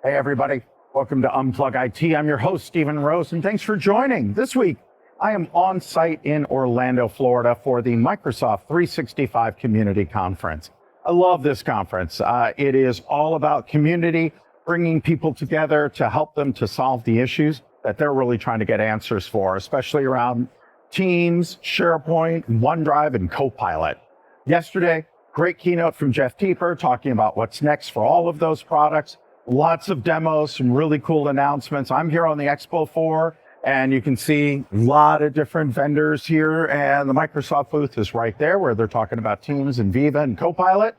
Hey everybody, welcome to Unplug IT. I'm your host, Stephen Rose, and thanks for joining. This week, I am on site in Orlando, Florida for the Microsoft 365 Community Conference. I love this conference. It is all about community, bringing people together to help them to solve the issues that they're really trying to get answers for, especially around Teams, SharePoint, OneDrive, and Copilot. Yesterday, great keynote from Jeff Teeper talking about what's next for all of those products. Lots of demos, some really cool announcements. I'm here on the Expo 4, and you can see a lot of different vendors here, and the Microsoft booth is right there where they're talking about Teams and Viva and Copilot.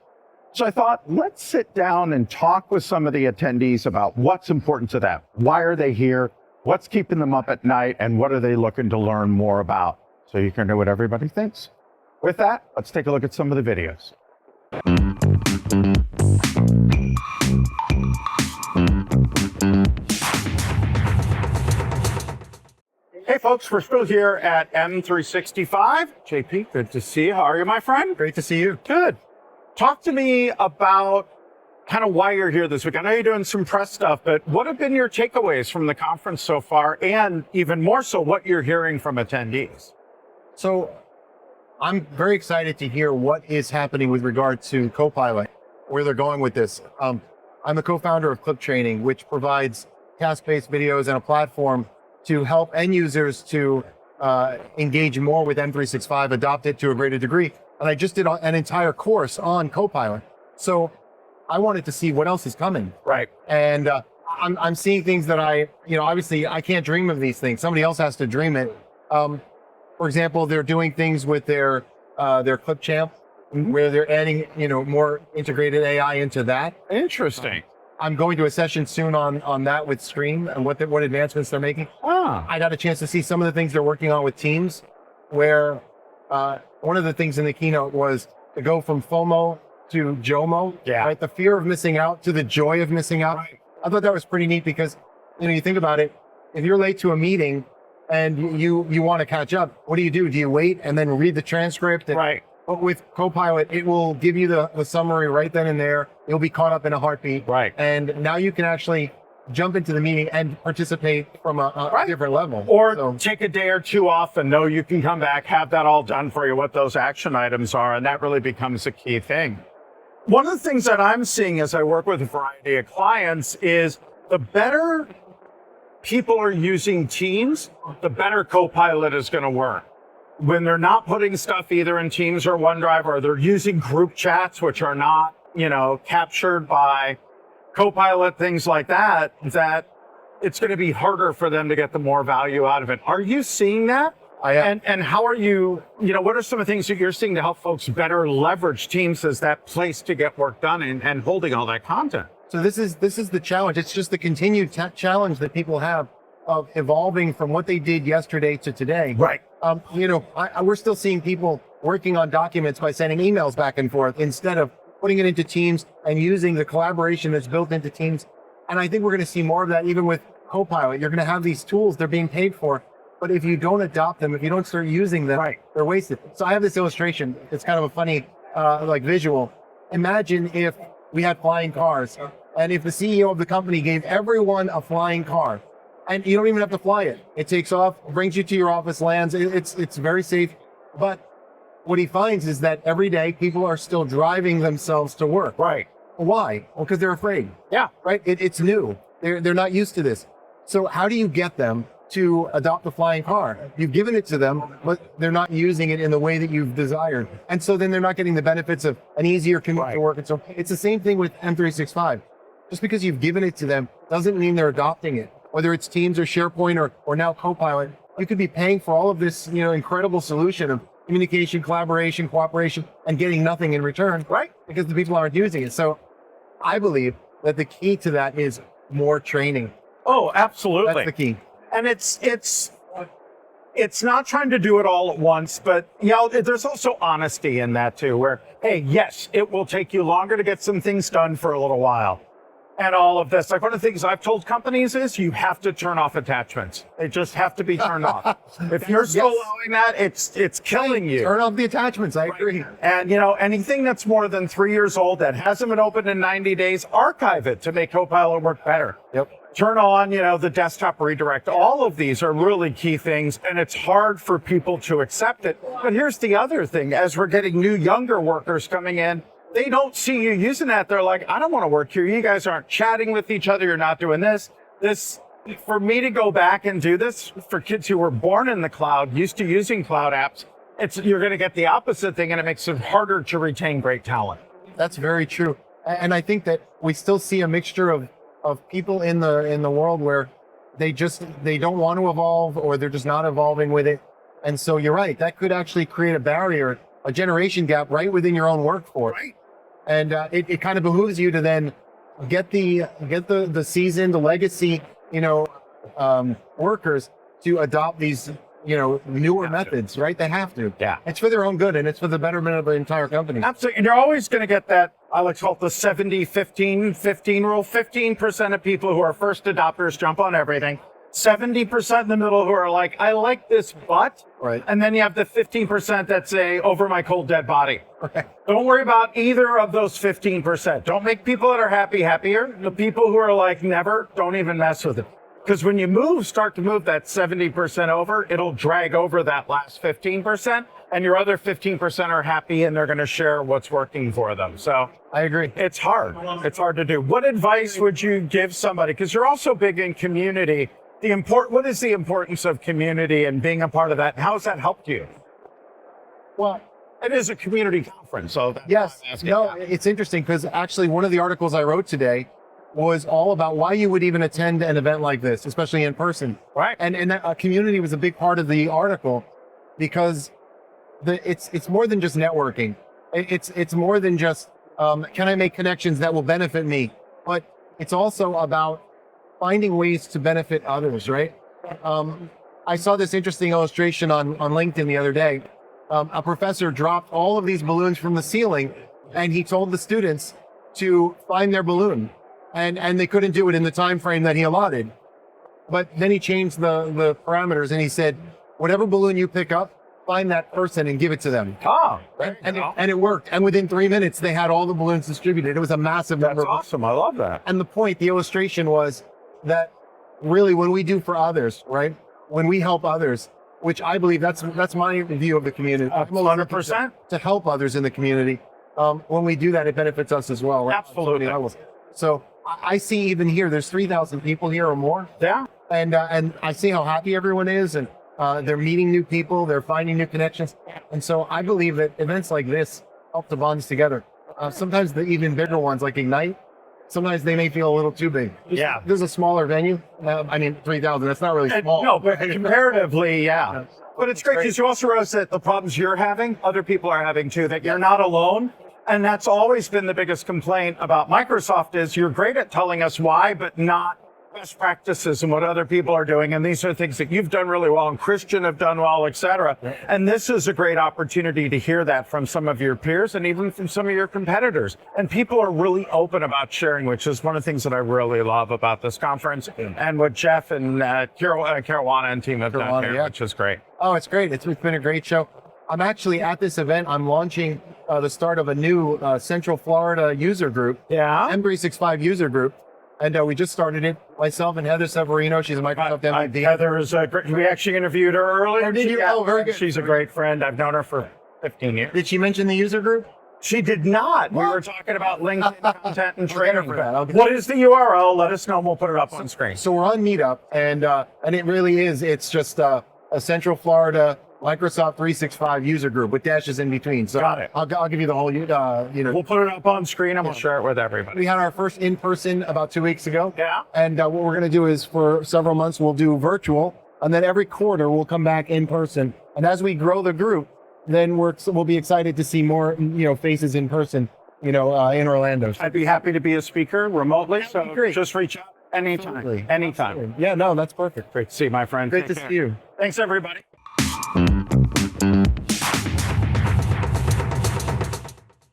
So I thought, let's sit down and talk with some of the attendees about what's important to them. Why are they here? What's keeping them up at night? And what are they looking to learn more about? So you can know what everybody thinks. With that, let's take a look at some of the videos. Hey folks, we're still here at M365. JP, good to see you. How are you, my friend? Great to see you. Good. Talk to me about kind of why you're here this week. I know you're doing some press stuff, but what have been your takeaways from the conference so far? And even more so, what you're hearing from attendees? So I'm very excited to hear what is happening with regard to Copilot, where they're going with this. I'm the co-founder of Clip Training, which provides task-based videos and a platform to help end users to engage more with M365, adopt it to a greater degree. And I just did an entire course on Copilot. So I wanted to see what else is coming. Right. And I'm seeing things that obviously I can't dream of these things. Somebody else has to dream it. For example, they're doing things with their Clip Champ, where they're adding, more integrated AI into that. Interesting. I'm going to a session soon on that with Stream and what advancements they're making. I got a chance to see some of the things they're working on with Teams, where one of the things in the keynote was to go from FOMO to JOMO, right? The fear of missing out to the joy of missing out. Right. I thought that was pretty neat because, you think about it, if you're late to a meeting and you want to catch up, what do? Do you wait and then read the transcript? Right. But with Copilot, it will give you the summary right then and there. You'll be caught up in a heartbeat. Right. And now you can actually jump into the meeting and participate from a different level. Or take a day or two off and know you can come back, have that all done for you, what those action items are, and that really becomes a key thing. One of the things that I'm seeing as I work with a variety of clients is the better people are using Teams, the better Copilot is going to work. When they're not putting stuff either in Teams or OneDrive, or they're using group chats, which are not, captured by Copilot, things like that it's going to be harder for them to get the more value out of it. Are you seeing that? I am. And how are you, what are some of the things that you're seeing to help folks better leverage Teams as that place to get work done and holding all that content? So this is the challenge. It's just the continued challenge that people have of evolving from what they did yesterday to today. Right. We're still seeing people working on documents by sending emails back and forth instead of putting it into Teams and using the collaboration that's built into Teams. And I think we're going to see more of that even with Copilot. You're going to have these tools, they're being paid for, but if you don't adopt them, if you don't start using them, they're wasted. So I have this illustration. It's kind of a funny visual. Imagine if we had flying cars, and if the CEO of the company gave everyone a flying car, and you don't even have to fly it. It takes off, brings you to your office, lands. It's very safe. But what he finds is that every day people are still driving themselves to work. Right. Why? Well, because they're afraid. Yeah. Right. It's new. They're not used to this. So how do you get them to adopt a flying car? You've given it to them, but they're not using it in the way that you've desired. And so then they're not getting the benefits of an easier commute to work. And so it's the same thing with M365. Just because you've given it to them doesn't mean they're adopting it. Whether it's Teams or SharePoint or now Copilot, you could be paying for all of this, incredible solution of communication, collaboration, cooperation, and getting nothing in return, right? Because the people aren't using it. So I believe that the key to that is more training. Oh, absolutely. That's the key. And it's not trying to do it all at once, but there's also honesty in that too, where, hey, yes, it will take you longer to get some things done for a little while. and all of this. Like one of the things I've told companies is you have to turn off attachments. They just have to be turned off. If you're still allowing that, it's killing you. Turn off the attachments. I agree. And anything that's more than 3 years old that hasn't been opened in 90 days, archive it to make Copilot work better. Yep. Turn on, the desktop redirect. All of these are really key things, and it's hard for people to accept it. But here's the other thing. As we're getting new, younger workers coming in, they don't see you using that. They're like, I don't want to work here. You guys aren't chatting with each other. You're not doing this. For me to go back and do this for kids who were born in the cloud, used to using cloud apps, you're going to get the opposite thing, and it makes it harder to retain great talent. That's very true. And I think that we still see a mixture of people in the world where they don't want to evolve, or they're just not evolving with it. And so you're right, that could actually create a barrier, a generation gap right within your own workforce. Right. And it kind of behooves you to then get the seasoned, the legacy, workers to adopt these, newer methods, right? They have to. Yeah. It's for their own good, and it's for the betterment of the entire company. Absolutely. And you're always going to get that, I like to call it the 70-15-15 rule. 15% of people who are first adopters jump on everything. 70% in the middle who are like, I like this, but. Right. And then you have the 15% that say, over my cold dead body. Right. Don't worry about either of those 15%. Don't make people that are happy happier. The people who are like never, don't even mess with it. Because when you start to move that 70% over, it'll drag over that last 15%, and your other 15% are happy, and they're going to share what's working for them. So I agree. it's hard. It's hard to do. What advice would you give somebody? Because you're also big in community. What is the importance of community and being a part of that? How has that helped you? Well, it is a community conference, so that's yes. why I'm asking No, that. it's interesting because actually one of the articles I wrote today was all about why you would even attend an event like this, especially in person. Right. And that community was a big part of the article, because it's more than just networking. It's more than just can I make connections that will benefit me, but it's also about finding ways to benefit others, right? I saw this interesting illustration on LinkedIn the other day. A professor dropped all of these balloons from the ceiling, and he told the students to find their balloon, and they couldn't do it in the time frame that he allotted. But then he changed the parameters, and he said, whatever balloon you pick up, find that person and give it to them. Oh, And it worked. And within 3 minutes, they had all the balloons distributed. It was a massive number. That's awesome. I love that. And the illustration was that really when we do for others, right? When we help others, which I believe that's my view of the community. 100%. To help others in the community. When we do that, it benefits us as well. Right? Absolutely. So I see even here, there's 3,000 people here or more. Yeah. And I see how happy everyone is, and they're meeting new people, they're finding new connections. And so I believe that events like this help the bonds together. Sometimes the even bigger ones like Ignite, sometimes they may feel a little too big. Yeah. There's a smaller venue. 3,000, that's not really small. No, but comparatively, yeah. But it's great because you also realize that the problems you're having, other people are having too, that you're not alone. And that's always been the biggest complaint about Microsoft is you're great at telling us why, but not best practices and what other people are doing. And these are things that you've done really well and Christian have done well, et cetera. And this is a great opportunity to hear that from some of your peers and even from some of your competitors. And people are really open about sharing, which is one of the things that I really love about this conference and what Jeff and Caruana and team have done here, which is great. Oh, it's great. It's been a great show. I'm actually at this event. I'm launching the start of a new Central Florida user group. Yeah. M365 user group. And we just started it. Myself and Heather Severino. She's a Microsoft MVP. Heather is great. We actually interviewed her earlier. Oh, did you? Oh, very good. She's a great friend. I've known her for 15 years. Did she mention the user group? She did not. What? We were talking about LinkedIn content and I'll get her training. for that. What is the URL? Let us know and we'll put it up on screen. So we're on Meetup, and it really is. It's just a Central Florida Microsoft 365 user group with dashes in between. So Got it. I'll give you the whole, We'll put it up on screen and we'll share it with everybody. We had our first in-person about 2 weeks ago. Yeah. And what we're going to do is for several months, we'll do virtual. And then every quarter, we'll come back in person. And as we grow the group, then we'll be excited to see more, faces in person, in Orlando. I'd be happy to be a speaker remotely. So great. just reach out anytime. Absolutely. Anytime. Yeah, no, that's perfect. Great to see you, my friend. Great Take to care. see you. Thanks, everybody.